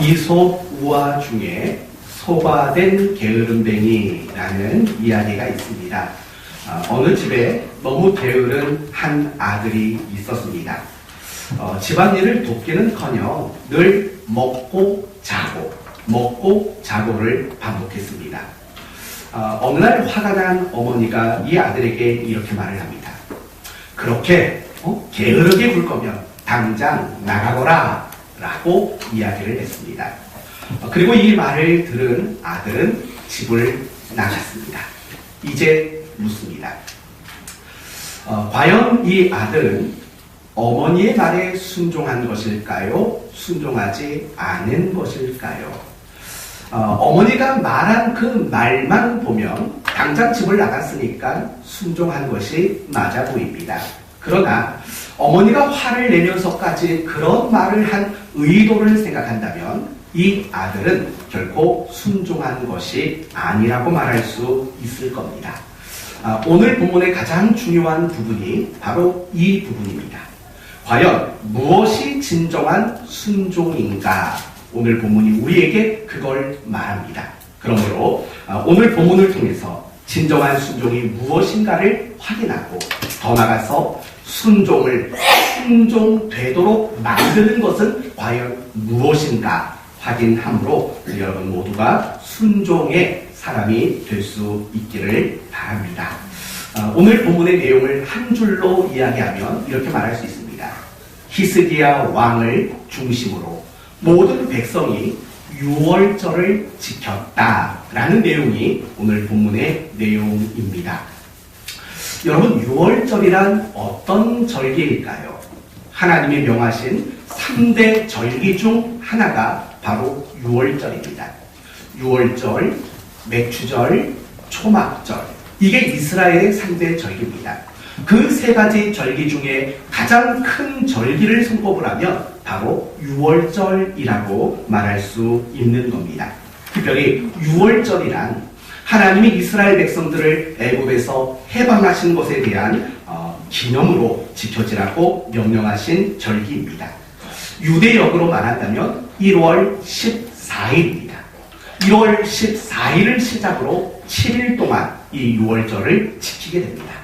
이솝 우화 중에 소화된 게으름뱅이라는 이야기가 있습니다. 어느 집에 너무 게으른 한 아들이 있었습니다. 집안일을 돕기는커녕 늘 먹고 자고를 반복했습니다. 어느 날 화가 난 어머니가 이 아들에게 이렇게 말을 합니다. 그렇게 게으르게 굴 거면 당장 나가거라 라고 이야기를 했습니다. 그리고 이 말을 들은 아들은 집을 나갔습니다. 이제 묻습니다. 과연 이 아들은 어머니의 말에 순종한 것일까요? 순종하지 않은 것일까요? 어머니가 말한 그 말만 보면 당장 집을 나갔으니까 순종한 것이 맞아 보입니다. 그러나 어머니가 화를 내면서까지 그런 말을 한 의도를 생각한다면 이 아들은 결코 순종한 것이 아니라고 말할 수 있을 겁니다. 오늘 본문의 가장 중요한 부분이 바로 이 부분입니다. 과연 무엇이 진정한 순종인가? 오늘 본문이 우리에게 그걸 말합니다. 그러므로 오늘 본문을 통해서 진정한 순종이 무엇인가를 확인하고 더 나아가서 순종되도록 만드는 것은 과연 무엇인가 확인함으로 여러분 모두가 순종의 사람이 될 수 있기를 바랍니다. 오늘 본문의 내용을 한 줄로 이야기하면 이렇게 말할 수 있습니다. 히스기야 왕을 중심으로 모든 백성이 유월절을 지켰다라는 내용이 오늘 본문의 내용입니다. 여러분, 유월절이란 어떤 절기일까요? 하나님이 명하신 3대 절기 중 하나가 바로 유월절입니다. 유월절, 맥추절, 초막절, 이게 이스라엘의 3대 절기입니다. 그 3가지 절기 중에 가장 큰 절기를 손꼽을 하면 바로 유월절이라고 말할 수 있는 겁니다. 특별히 유월절이란 하나님이 이스라엘 백성들을 애굽에서 해방하신 것에 대한 기념으로 지켜지라고 명령하신 절기입니다. 유대역으로 말한다면 1월 14일입니다. 1월 14일을 시작으로 7일 동안 이 유월절을 지키게 됩니다.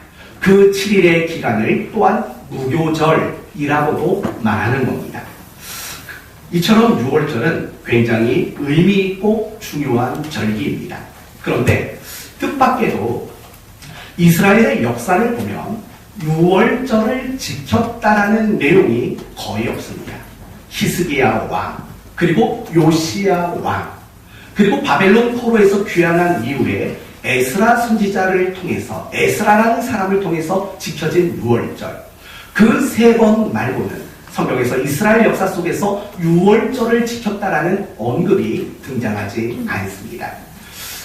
그 7일의 기간을 또한 무교절이라고도 말하는 겁니다. 이처럼 유월절은 굉장히 의미 있고 중요한 절기입니다. 그런데 뜻밖에도 이스라엘의 역사를 보면 유월절을 지켰다라는 내용이 거의 없습니다. 히스기야 왕, 그리고 요시야 왕, 그리고 바벨론 포로에서 귀환한 이후에 에스라 선지자를 통해서, 에스라라는 사람을 통해서 지켜진 유월절, 그 3번 말고는 성경에서 이스라엘 역사 속에서 유월절을 지켰다라는 언급이 등장하지 않습니다.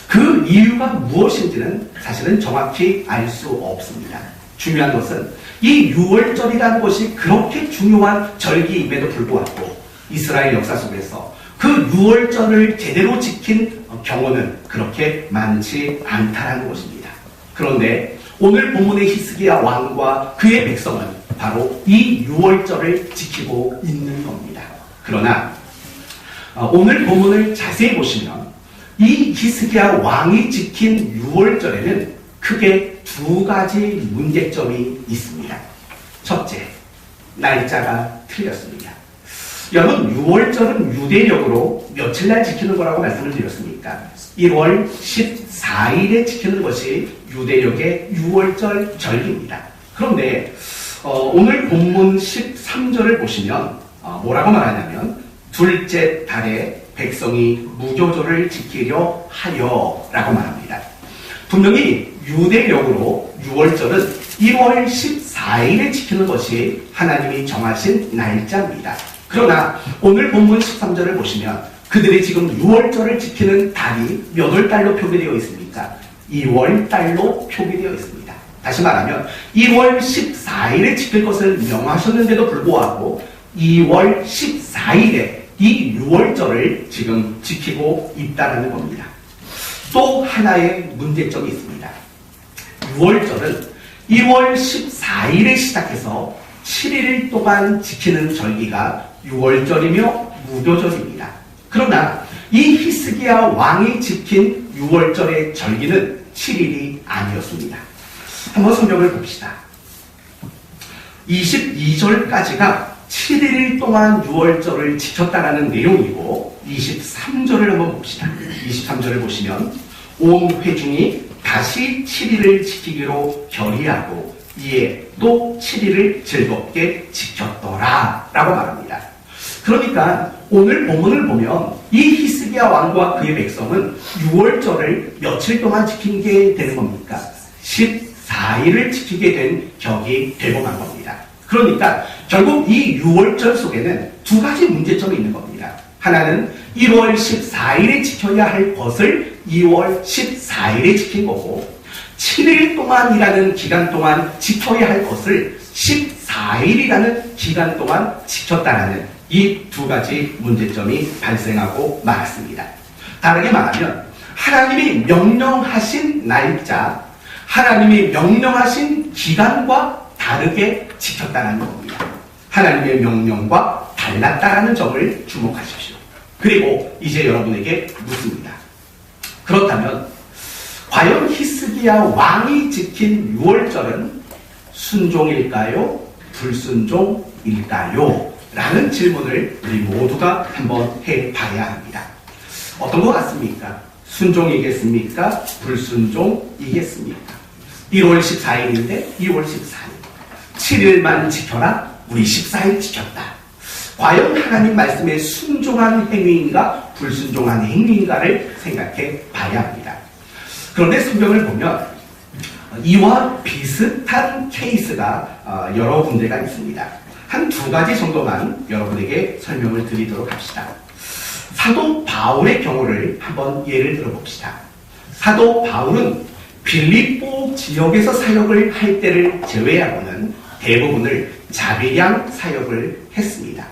그 이유가 무엇인지는 사실은 정확히 알 수 없습니다. 중요한 것은 이 유월절이라는 것이 그렇게 중요한 절기임에도 불구하고 이스라엘 역사 속에서 그 유월절을 제대로 지킨 경우는 그렇게 많지 않다라는 것입니다. 그런데 오늘 본문의 히스기야 왕과 그의 백성은 바로 이 유월절을 지키고 있는 겁니다. 그러나 오늘 본문을 자세히 보시면 이 히스기야 왕이 지킨 유월절에는 크게 2가지 문제점이 있습니다. 첫째, 날짜가 틀렸습니다. 여러분, 유월절은 유대력으로 며칠날 지키는 거라고 말씀을 드렸습니까? 1월 14일에 지키는 것이 유대력의 유월절 절기입니다. 그런데 오늘 본문 13절을 보시면 뭐라고 말하냐면 둘째 달에 백성이 무교절을 지키려 하여 라고 말합니다. 분명히 유대력으로 유월절은 1월 14일에 지키는 것이 하나님이 정하신 날짜입니다. 그러나 오늘 본문 13절을 보시면 그들이 지금 6월절을 지키는 달이 몇 월 달로 표기되어 있습니까? 2월 달로 표기되어 있습니다. 다시 말하면 1월 14일에 지킬 것을 명하셨는데도 불구하고 2월 14일에 이 6월절을 지금 지키고 있다는 겁니다. 또 하나의 문제점이 있습니다. 6월절은 1월 14일에 시작해서 7일 동안 지키는 절기가 6월절이며 무교절입니다. 그러나 이 히스기야 왕이 지킨 6월절의 절기는 7일이 아니었습니다. 한번 성경을 봅시다. 22절까지가 7일 동안 6월절을 지켰다라는 내용이고 23절을 한번 봅시다. 23절을 보시면 온 회중이 다시 7일을 지키기로 결의하고 이에 또 7일을 즐겁게 지켰더라 라고 말합니다. 그러니까 오늘 본문을 보면 이 히스기야 왕과 그의 백성은 6월절을 며칠 동안 지킨 게 되는 겁니까? 14일을 지키게 된 격이 되고 만 겁니다. 그러니까 결국 이 6월절 속에는 두 가지 문제점이 있는 겁니다. 하나는 1월 14일에 지켜야 할 것을 2월 14일에 지킨 거고 7일 동안이라는 기간 동안 지켜야 할 것을 14일이라는 기간 동안 지켰다라는 이 두 가지 문제점이 발생하고 말았습니다. 다르게 말하면 하나님이 명령하신 날짜, 하나님이 명령하신 기간과 다르게 지켰다는 겁니다. 하나님의 명령과 달랐다라는 점을 주목하십시오. 그리고 이제 여러분에게 묻습니다. 그렇다면 과연 히스기야 왕이 지킨 6월절은 순종일까요? 불순종일까요? 라는 질문을 우리 모두가 한번 해봐야 합니다. 어떤 것 같습니까? 순종이겠습니까? 불순종이겠습니까? 1월 14일인데 2월 14일 7일만 지켜라? 우리 14일 지켰다. 과연 하나님 말씀에 순종한 행위인가 불순종한 행위인가를 생각해 봐야 합니다. 그런데 성경을 보면 이와 비슷한 케이스가 여러 군데가 있습니다. 한 두 가지 정도만 여러분에게 설명을 드리도록 합시다. 사도 바울의 경우를 한번 예를 들어봅시다. 사도 바울은 빌립보 지역에서 사역을 할 때를 제외하고는 대부분을 자비량 사역을 했습니다.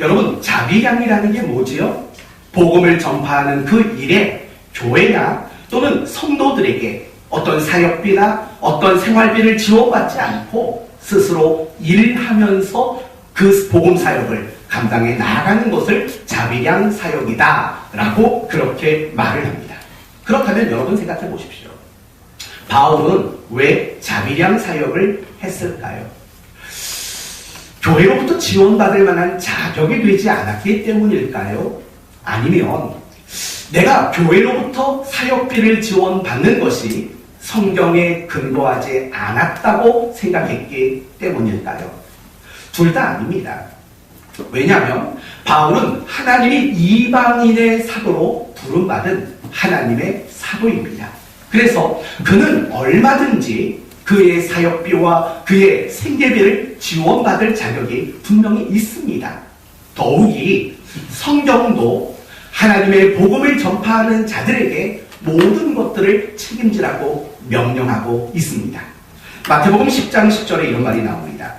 여러분, 자비량이라는 게 뭐지요? 복음을 전파하는 그 일에 교회나 또는 성도들에게 어떤 사역비나 어떤 생활비를 지원받지 않고 스스로 일하면서 그 복음 사역을 감당해 나가는 것을 자비량 사역이다 라고 그렇게 말을 합니다. 그렇다면 여러분 생각해 보십시오. 바울은 왜 자비량 사역을 했을까요? 교회로부터 지원받을 만한 자격이 되지 않았기 때문일까요? 아니면 내가 교회로부터 사역비를 지원받는 것이 성경에 근거하지 않았다고 생각했기 때문일까요? 둘 다 아닙니다. 왜냐하면 바울은 하나님이 이방인의 사도로 부름받은 하나님의 사도입니다. 그래서 그는 얼마든지 그의 사역비와 그의 생계비를 지원받을 자격이 분명히 있습니다. 더욱이 성경도 하나님의 복음을 전파하는 자들에게 모든 것들을 책임지라고 명령하고 있습니다. 마태복음 10장 10절에 이런 말이 나옵니다.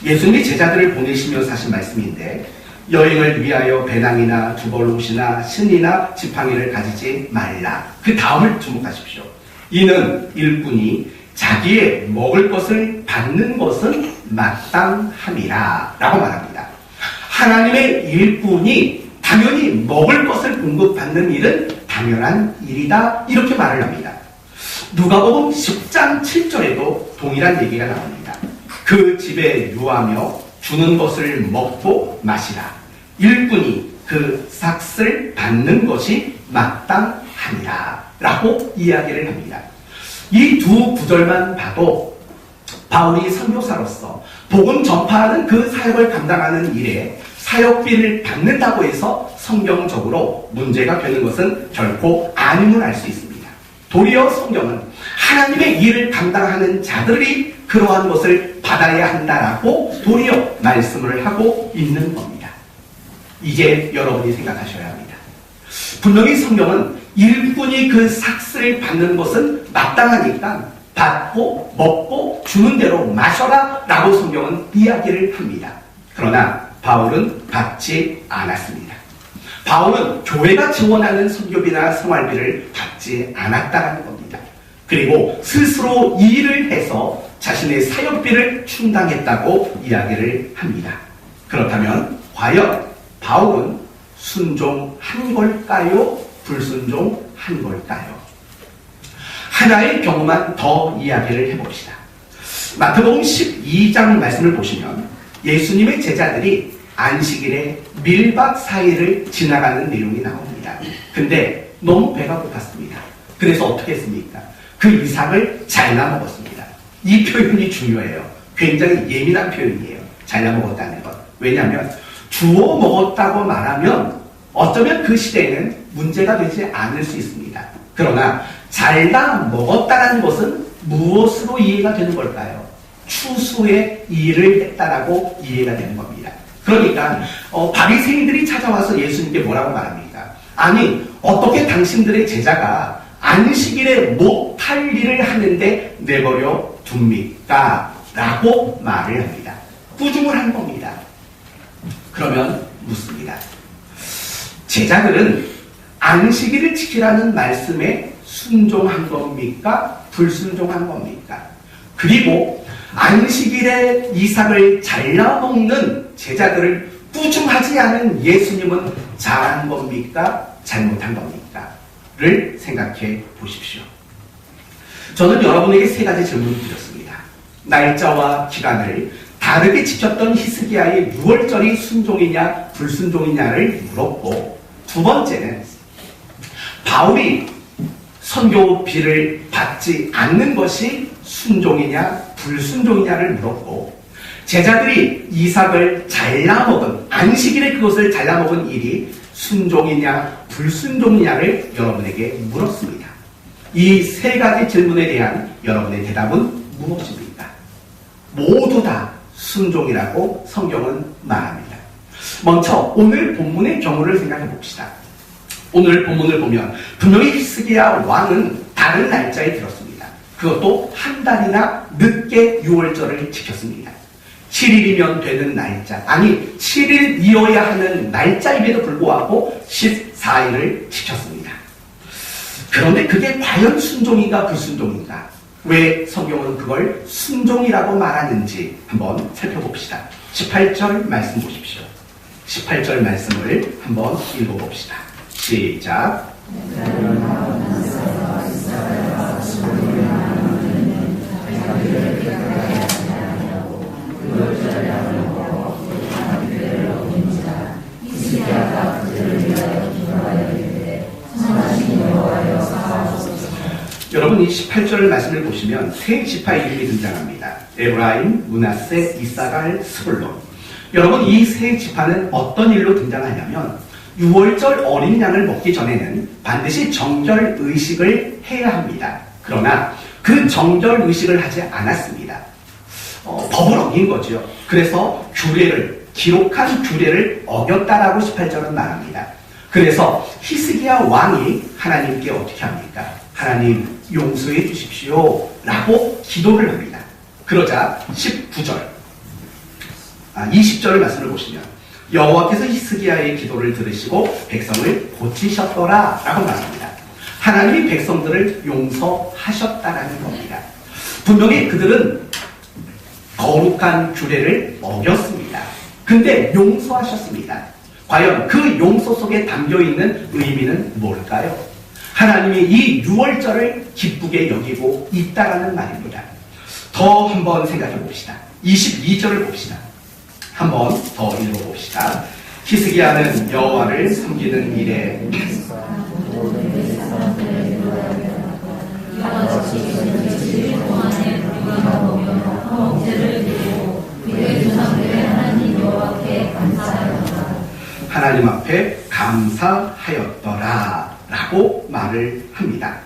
예수님이 제자들을 보내시면서 하신 말씀인데 여행을 위하여 배낭이나 두벌옷이나 신이나 지팡이를 가지지 말라. 그 다음을 주목하십시오. 이는 일꾼이 자기의 먹을 것을 받는 것은 마땅함이라 라고 말합니다. 하나님의 일꾼이 당연히 먹을 것을 공급받는 일은 당연한 일이다 이렇게 말을 합니다. 누가복음 10장 7절에도 동일한 얘기가 나옵니다. 그 집에 유하며 주는 것을 먹고 마시라. 일꾼이 그 삭을 받는 것이 마땅하니라 라고 이야기를 합니다. 이 두 구절만 봐도 바울이 선교사로서 복음 전파하는 그 사역을 감당하는 일에 사역비를 받는다고 해서 성경적으로 문제가 되는 것은 결코 아님을 알 수 있습니다. 도리어 성경은 하나님의 일을 감당하는 자들이 그러한 것을 받아야 한다라고 도리어 말씀을 하고 있는 겁니다. 이제 여러분이 생각하셔야 합니다. 분명히 성경은 일꾼이 그 삭슬을 받는 것은 마땅하니까 받고 먹고 주는 대로 마셔라 라고 성경은 이야기를 합니다. 그러나 바울은 받지 않았습니다. 바울은 교회가 지원하는 선교비나 생활비를 받지 않았다는 겁니다. 그리고 스스로 일을 해서 자신의 사역비를 충당했다고 이야기를 합니다. 그렇다면 과연 바울은 순종한 걸까요? 불순종한 걸까요? 하나의 경우만 더 이야기를 해봅시다. 마태복음 12장 말씀을 보시면 예수님의 제자들이 안식일에 밀밥 사이를 지나가는 내용이 나옵니다. 근데 너무 배가 고팠습니다. 그래서 어떻게 했습니까? 그 이삭을 잘라 먹었습니다. 이 표현이 중요해요. 굉장히 예민한 표현이에요. 잘라 먹었다는 것. 왜냐하면 주워 먹었다고 말하면 어쩌면 그 시대에는 문제가 되지 않을 수 있습니다. 그러나 잘라 먹었다는 것은 무엇으로 이해가 되는 걸까요? 추수의 일을 했다라고 이해가 되는 겁니다. 그러니까 바리새인들이 찾아와서 예수님께 뭐라고 말합니까? 아니 어떻게 당신들의 제자가 안식일에 못할 일을 하는데 내버려 둡니까? 라고 말을 합니다. 꾸중을 한 겁니다. 그러면 묻습니다. 제자들은 안식일을 지키라는 말씀에 순종한 겁니까? 불순종한 겁니까? 그리고 안식일에 이삭을 잘라 먹는 제자들을 꾸중하지 않은 예수님은 잘한 겁니까? 잘못한 겁니까? 를 생각해 보십시오. 저는 여러분에게 세 가지 질문을 드렸습니다. 날짜와 기간을 다르게 지켰던 히스기야의 유월절이 순종이냐 불순종이냐를 물었고, 두 번째는 바울이 선교비를 받지 않는 것이 순종이냐 불순종이냐를 물었고, 제자들이 이삭을 잘라먹은 안식일에 그것을 잘라먹은 일이 순종이냐 불순종이냐를 여러분에게 물었습니다. 이 세 가지 질문에 대한 여러분의 대답은 무엇입니까? 모두 다 순종이라고 성경은 말합니다. 먼저 오늘 본문의 경우를 생각해 봅시다. 오늘 본문을 보면 분명히 히스기야 왕은 다른 날짜에 들었습니다. 그것도 한 달이나 늦게 유월절을 지켰습니다. 7일이면 되는 날짜, 아니 7일이어야 하는 날짜임에도 불구하고 14일을 지켰습니다. 그런데 그게 과연 순종인가 불순종인가? 왜 성경은 그걸 순종이라고 말하는지 한번 살펴봅시다. 18절 말씀 보십시오. 18절 말씀을 한번 읽어봅시다. 시작. 여러분 이 18절 말씀을 보시면 세 지파 이름이 등장합니다. 에브라임, 므낫세, 이사갈, 스불론. 여러분 이 세 지파는 어떤 일로 등장하냐면 유월절 어린 양을 먹기 전에는 반드시 정결 의식을 해야 합니다. 그러나 그 정결 의식을 하지 않았습니다. 법을 어긴 거죠. 그래서 기록한 규례를 어겼다라고 18절은 말합니다. 그래서 히스기야 왕이 하나님께 어떻게 합니까? 하나님 용서해 주십시오 라고 기도를 합니다. 그러자 20절 말씀을 보시면 여호와께서 히스기야의 기도를 들으시고 백성을 고치셨더라 라고 말합니다. 하나님이 백성들을 용서하셨다라는 겁니다. 분명히 그들은 거룩한 규례를 어겼습니다. 근데 용서하셨습니다. 과연 그 용서 속에 담겨있는 의미는 뭘까요? 하나님이 이 유월절을 기쁘게 여기고 있다라는 말입니다. 더 한번 생각해 봅시다. 22절을 봅시다. 한번 더 읽어봅시다. 히스기야는 여호와를 섬기는 일에 하나님 앞에 감사하였더라 라고 말을 합니다.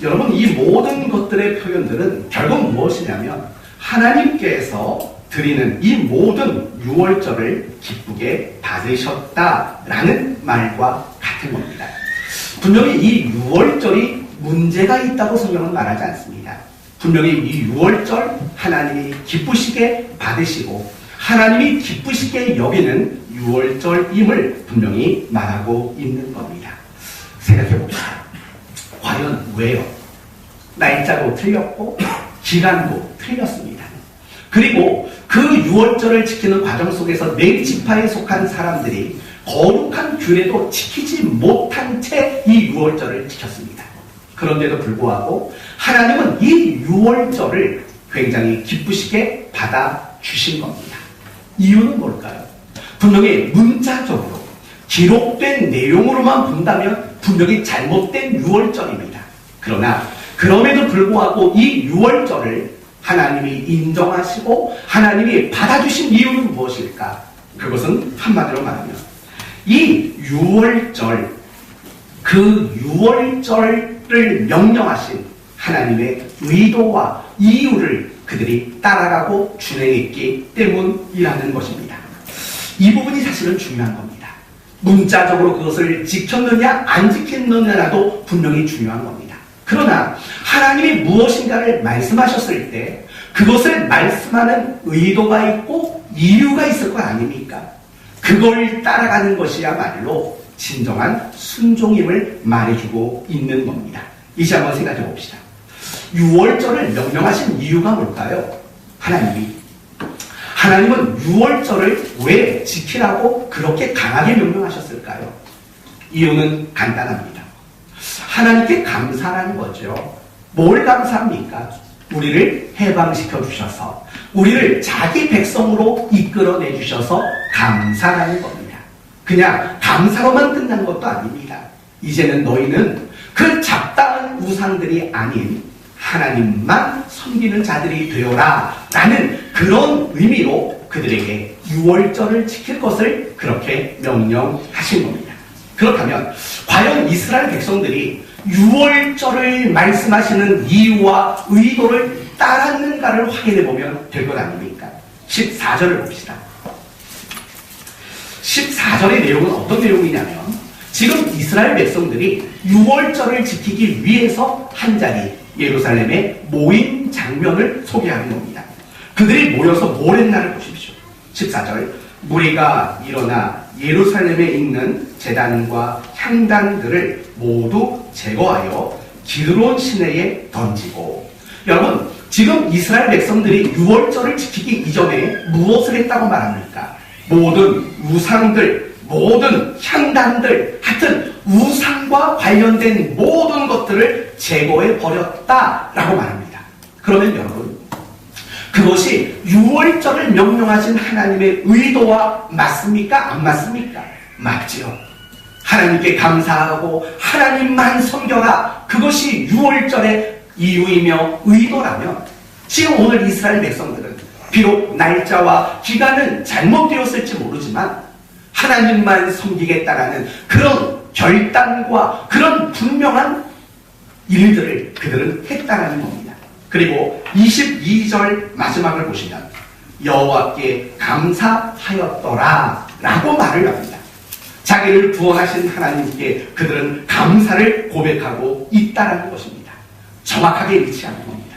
여러분 이 모든 것들의 표현들은 결국 무엇이냐면 하나님께서 드리는 이 모든 유월절을 기쁘게 받으셨다라는 말과 같은 겁니다. 분명히 이 유월절이 문제가 있다고 성경은 말하지 않습니다. 분명히 이 유월절 하나님이 기쁘시게 받으시고 하나님이 기쁘시게 여기는 유월절임을 분명히 말하고 있는 겁니다. 생각해 봅시다. 과연 왜요? 날짜도 틀렸고 기간도 틀렸습니다. 그리고 그 유월절을 지키는 과정 속에서 네 지파에 속한 사람들이 거룩한 규례도 지키지 못한 채 이 유월절을 지켰습니다. 그런데도 불구하고 하나님은 이 유월절을 굉장히 기쁘시게 받아주신 겁니다. 이유는 뭘까요? 분명히 문자적으로 기록된 내용으로만 본다면 분명히 잘못된 유월절입니다. 그러나 그럼에도 불구하고 이 유월절을 하나님이 인정하시고 하나님이 받아주신 이유는 무엇일까? 그것은 한마디로 말하면 이 유월절, 그 유월절을 명령하신 하나님의 의도와 이유를 그들이 따라가고 준행했기 때문이라는 것입니다. 이 부분이 사실은 중요한 겁니다. 문자적으로 그것을 지켰느냐 안 지켰느냐도 분명히 중요한 겁니다. 그러나 하나님이 무엇인가를 말씀하셨을 때 그것을 말씀하는 의도가 있고 이유가 있을 것 아닙니까? 그걸 따라가는 것이야말로 진정한 순종임을 말해주고 있는 겁니다. 이제 한번 생각해 봅시다. 유월절을 명령하신 이유가 뭘까요? 하나님은 유월절을 왜 지키라고 그렇게 강하게 명령하셨을까요? 이유는 간단합니다. 하나님께 감사라는 거죠. 뭘 감사합니까? 우리를 해방시켜 주셔서 우리를 자기 백성으로 이끌어내 주셔서 감사라는 겁니다. 그냥 감사로만 끝난 것도 아닙니다. 이제는 너희는 그 잡다한 우상들이 아닌 하나님만 섬기는 자들이 되어라 라는 그런 의미로 그들에게 유월절을 지킬 것을 그렇게 명령하신 겁니다. 그렇다면 과연 이스라엘 백성들이 유월절을 말씀하시는 이유와 의도를 따랐는가를 확인해보면 될 것 아닙니까? 14절을 봅시다. 14절의 내용은 어떤 내용이냐면 지금 이스라엘 백성들이 유월절을 지키기 위해서 한자리 예루살렘에 모인 장면을 소개하는 겁니다. 그들이 모여서 뭘 했나를 보십시오. 14절 무리가 일어나 예루살렘에 있는 제단과 향단들을 모두 제거하여 기드론 시내에 던지고. 여러분, 지금 이스라엘 백성들이 유월절을 지키기 이전에 무엇을 했다고 말합니까? 모든 우상들, 모든 향단들, 하여튼 우상과 관련된 모든 것들을 제거해 버렸다라고 말합니다. 그러면 여러분, 그것이 유월절을 명령하신 하나님의 의도와 맞습니까? 안 맞습니까? 맞지요. 하나님께 감사하고 하나님만 섬겨라. 그것이 유월절의 이유이며 의도라면 지금 오늘 이스라엘 백성들은 비록 날짜와 기간은 잘못되었을지 모르지만 하나님만 섬기겠다라는 그런 결단과 그런 분명한 일들을 그들은 했다라는 겁니다. 그리고 22절 마지막을 보시면 여호와께 감사하였더라 라고 말을 합니다. 자기를 구원하신 하나님께 그들은 감사를 고백하고 있다라는 것입니다. 정확하게 일치하는 겁니다.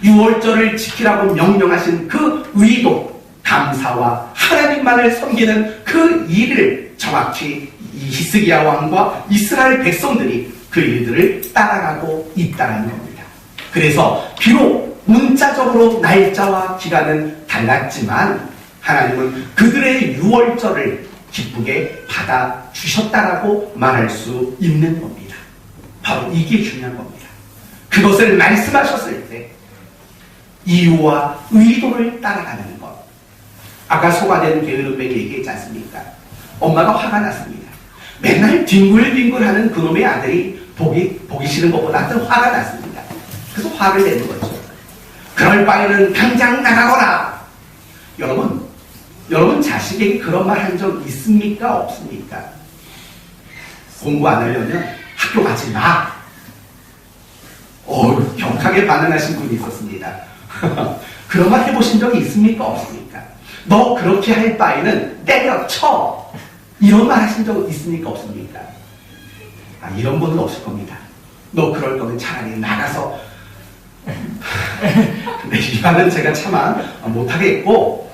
유월절을 지키라고 명령하신 그 의도, 감사와 하나님만을 섬기는 그 일을 정확히 히스기야 왕과 이스라엘 백성들이 그 일들을 따라가고 있다는 겁니다. 그래서 비록 문자적으로 날짜와 기간은 달랐지만 하나님은 그들의 유월절을 기쁘게 받아주셨다라고 말할 수 있는 겁니다. 바로 이게 중요한 겁니다. 그것을 말씀하셨을 때 이유와 의도를 따라가는 것. 아까 소가된 게으름에게 얘기했지 않습니까? 엄마가 화가 났습니다. 맨날 뒹굴뒹굴하는 그놈의 아들이 보기 싫은 것보다 더 화가 났습니다. 그래서 화를 내는 거죠. 그럴 바에는 당장 나가거라. 여러분 자식에게 그런 말 한 적 있습니까? 없습니까? 공부 안 하려면 학교 가지 마. 격하게 반응하신 분이 있었습니다. 그런 말 해보신 적이 있습니까? 없습니까? 너 그렇게 할 바에는 때려쳐. 이런 말 하신 적 있습니까? 없습니까? 이런 분은 없을 겁니다. 너 그럴 거면 차라리 나가서. 근데 이 말은 제가 차마 못하겠고,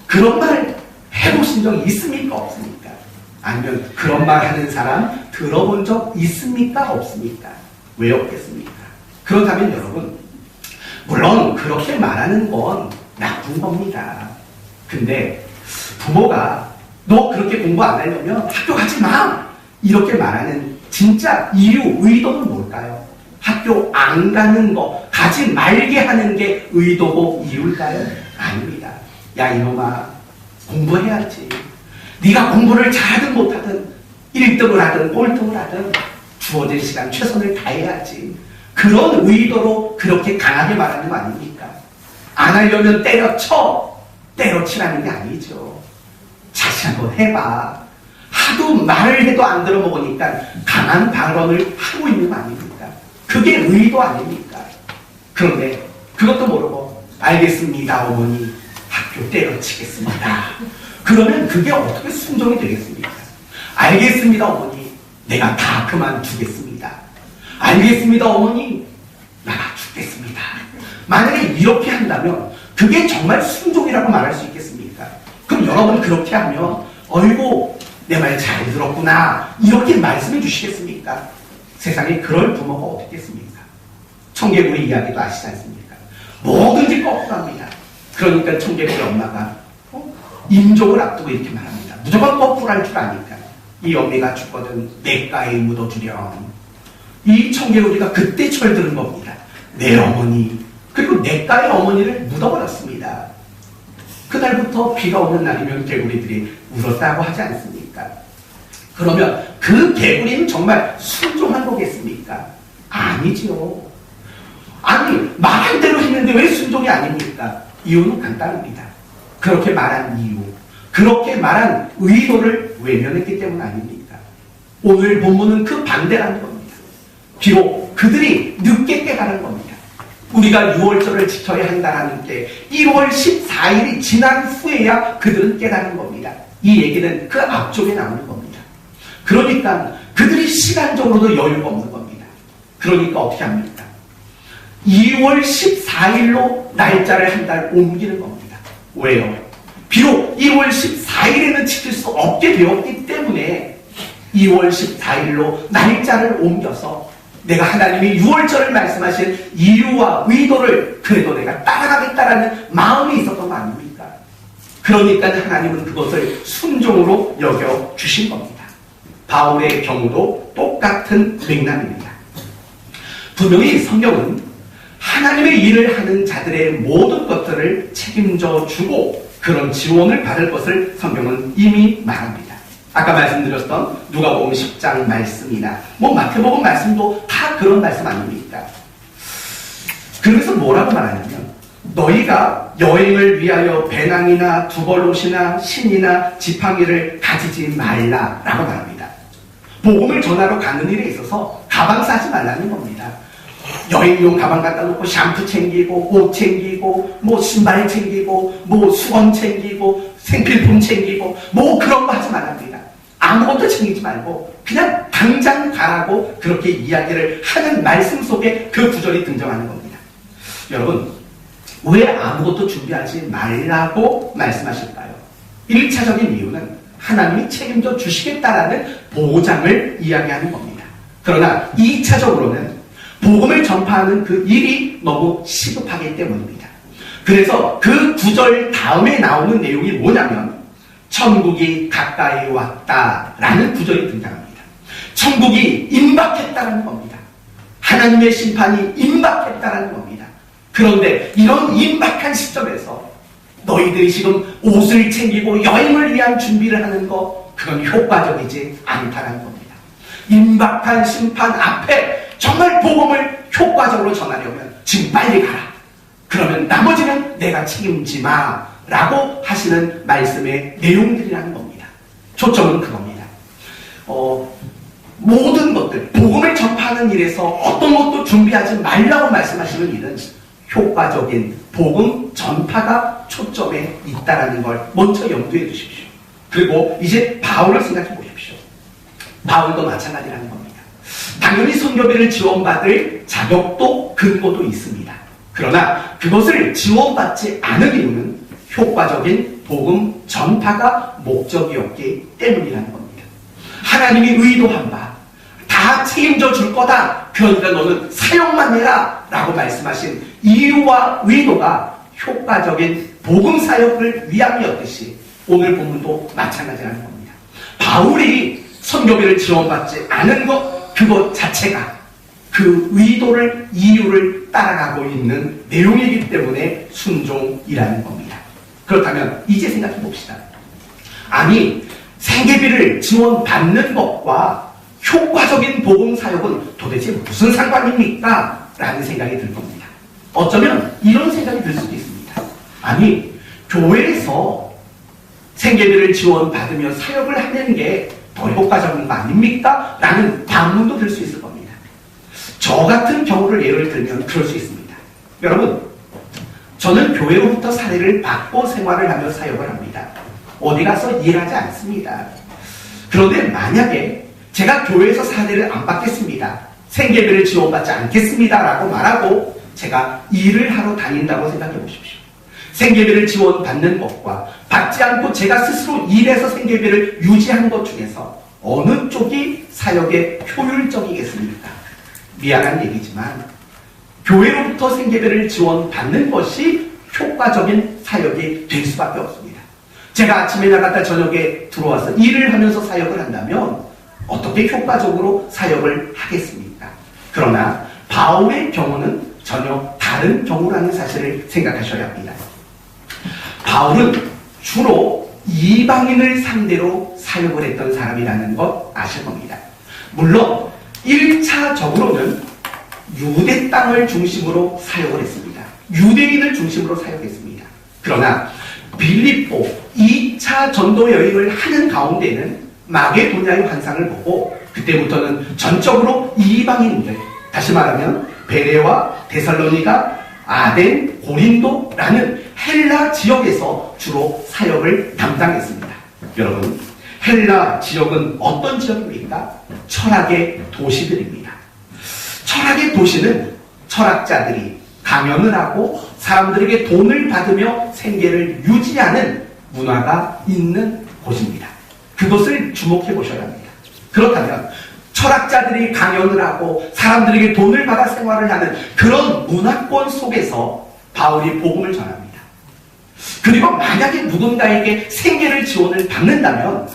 그런 말 해보신 적 있습니까? 없습니까? 아니면 그런 말 하는 사람 들어본 적 있습니까? 없습니까? 왜 없겠습니까? 그렇다면 여러분, 물론 그렇게 말하는 건 나쁜 겁니다. 근데 부모가 너 그렇게 공부 안 하려면 학교 가지 마! 이렇게 말하는 진짜 이유, 의도는 뭘까요? 학교 안 가는 거, 가지 말게 하는 게 의도고 이유일까요? 아닙니다. 야 이놈아, 공부해야지. 네가 공부를 잘하든 못하든 1등을 하든 꼴등을 하든 주어진 시간 최선을 다해야지. 그런 의도로 그렇게 강하게 말하는 거 아닙니까? 안 하려면 때려쳐. 때려치라는 게 아니죠. 다시 한번 해봐. 하도 말을 해도 안 들어먹으니까 강한 발언을 하고 있는 거 아닙니까? 그게 의도 아닙니까? 그런데 그것도 모르고 알겠습니다 어머니, 학교 때려치겠습니다. 그러면 그게 어떻게 순종이 되겠습니까? 알겠습니다 어머니, 내가 다 그만두겠습니다. 알겠습니다 어머니, 나가 죽겠습니다. 만약에 이렇게 한다면 그게 정말 순종이라고 말할 수 있겠습니까? 그럼 여러분 그렇게 하면 어이구 내 말 잘 들었구나 이렇게 말씀해 주시겠습니까? 세상에 그럴 부모가 어떻겠습니까? 청개구리 이야기도 아시지 않습니까? 뭐든지 거꾸로합니다. 그러니까 청개구리 엄마가 임종을 앞두고 이렇게 말합니다. 무조건 거꾸로 할 줄 아니까 이 어미가 죽거든 내가에 묻어주렴. 이 청개구리가 그때 철드는 겁니다. 내 어머니, 그리고 내가의 어머니를 묻어버렸습니다. 그날부터 비가 오는 날이면 개구리들이 울었다고 하지 않습니까? 그러면 그 개구리는 정말 순종한 거겠습니까? 아니죠. 아니, 말한 대로 했는데 왜 순종이 아닙니까? 이유는 간단합니다. 그렇게 말한 이유, 그렇게 말한 의도를 외면했기 때문 아닙니까? 오늘 본문은 그 반대라는 겁니다. 비록 그들이 늦게 깨달은 겁니다. 우리가 6월절을 지켜야 한다는 게 1월 14일이 지난 후에야 그들은 깨달은 겁니다. 이 얘기는 그 앞쪽에 나오는 겁니다. 그러니까 그들이 시간적으로도 여유가 없는 겁니다. 그러니까 어떻게 합니까? 2월 14일로 날짜를 한 달 옮기는 겁니다. 왜요? 비록 2월 14일에는 지킬 수 없게 되었기 때문에 2월 14일로 날짜를 옮겨서 내가 하나님이 6월절을 말씀하신 이유와 의도를 그래도 내가 따라가겠다라는 마음이 있었던 거 아닙니까? 그러니까 하나님은 그것을 순종으로 여겨주신 겁니다. 바울의 경우도 똑같은 맥락입니다. 분명히 성경은 하나님의 일을 하는 자들의 모든 것들을 책임져 주고 그런 지원을 받을 것을 성경은 이미 말합니다. 아까 말씀드렸던 누가복음 10장 말씀이나 마태복음 말씀도 다 그런 말씀 아닙니까? 그래서 뭐라고 말하냐면 너희가 여행을 위하여 배낭이나 두벌옷이나 신이나 지팡이를 가지지 말라라고 말합니다. 복음을 전하러 가는 일에 있어서 가방 싸지 말라는 겁니다. 여행용 가방 갖다 놓고 샴푸 챙기고 옷 챙기고 신발 챙기고 수건 챙기고 생필품 챙기고 그런 거 하지 말랍니다. 아무것도 챙기지 말고 그냥 당장 가라고 그렇게 이야기를 하는 말씀 속에 그 구절이 등장하는 겁니다. 여러분, 왜 아무것도 준비하지 말라고 말씀하실까요? 1차적인 이유는 하나님이 책임져 주시겠다라는 보장을 이야기하는 겁니다. 그러나 2차적으로는 복음을 전파하는 그 일이 너무 시급하기 때문입니다. 그래서 그 구절 다음에 나오는 내용이 뭐냐면 천국이 가까이 왔다라는 구절이 등장합니다. 천국이 임박했다는 겁니다. 하나님의 심판이 임박했다는 겁니다. 그런데 이런 임박한 시점에서 너희들이 지금 옷을 챙기고 여행을 위한 준비를 하는 거 그건 효과적이지 않다는 겁니다. 임박한 심판 앞에 정말 복음을 효과적으로 전하려면 지금 빨리 가라. 그러면 나머지는 내가 책임지마 라고 하시는 말씀의 내용들이라는 겁니다. 초점은 그겁니다. 모든 것들, 복음을 전파하는 일에서 어떤 것도 준비하지 말라고 말씀하시는 일은 효과적인 복음 전파가 초점에 있다는 걸 먼저 염두에 두십시오. 그리고 이제 바울을 생각해 보십시오. 바울도 마찬가지라는 겁니다. 당연히 선교비를 지원받을 자격도 근거도 있습니다. 그러나 그것을 지원받지 않은 이유는 효과적인 복음 전파가 목적이었기 때문이라는 겁니다. 하나님이 의도한 바 다 책임져 줄 거다. 그러니까 너는 사역만 해라 라고 말씀하신 이유와 의도가 효과적인 복음 사역을 위함이었듯이 오늘 본문도 마찬가지라는 겁니다. 바울이 선교비를 지원받지 않은 것, 그것 자체가 그 의도를, 이유를 따라가고 있는 내용이기 때문에 순종이라는 겁니다. 그렇다면 이제 생각해 봅시다. 아니, 생계비를 지원받는 것과 효과적인 복음 사역은 도대체 무슨 상관입니까? 라는 생각이 들 겁니다. 어쩌면 이런 생각이 들 수도 있습니다. 아니, 교회에서 생계비를 지원받으며 사역을 하는 게 더 효과적인 거 아닙니까? 라는 반문도 들 수 있을 겁니다. 저 같은 경우를 예를 들면 그럴 수 있습니다. 여러분, 저는 교회로부터 사례를 받고 생활을 하며 사역을 합니다. 어디 가서 일하지 않습니다. 그런데 만약에 제가 교회에서 사례를 안 받겠습니다, 생계비를 지원받지 않겠습니다 라고 말하고 제가 일을 하러 다닌다고 생각해 보십시오. 생계비를 지원받는 것과 받지 않고 제가 스스로 일해서 생계비를 유지하는 것 중에서 어느 쪽이 사역에 효율적이겠습니까? 미안한 얘기지만 교회로부터 생계비를 지원받는 것이 효과적인 사역이 될 수밖에 없습니다. 제가 아침에 나갔다 저녁에 들어와서 일을 하면서 사역을 한다면 어떻게 효과적으로 사역을 하겠습니까? 그러나 바울의 경우는 전혀 다른 경우라는 사실을 생각하셔야 합니다. 바울은 주로 이방인을 상대로 사역을 했던 사람이라는 것 아실 겁니다. 물론 1차적으로는 유대 땅을 중심으로 사역을 했습니다. 유대인을 중심으로 사역했습니다. 그러나 빌립보 2차 전도 여행을 하는 가운데는 마게도냐의 환상을 보고 그때부터는 전적으로 이방인들, 다시 말하면 베레와 데살로니가, 아덴, 고린도라는 헬라 지역에서 주로 사역을 담당했습니다. 여러분, 헬라 지역은 어떤 지역입니까? 철학의 도시들입니다. 철학의 도시는 철학자들이 강연을 하고 사람들에게 돈을 받으며 생계를 유지하는 문화가 있는 곳입니다. 그것을 주목해 보셔야 합니다. 그렇다면 철학자들이 강연을 하고 사람들에게 돈을 받아 생활을 하는 그런 문화권 속에서 바울이 복음을 전합니다. 그리고 만약에 누군가에게 생계를 지원을 받는다면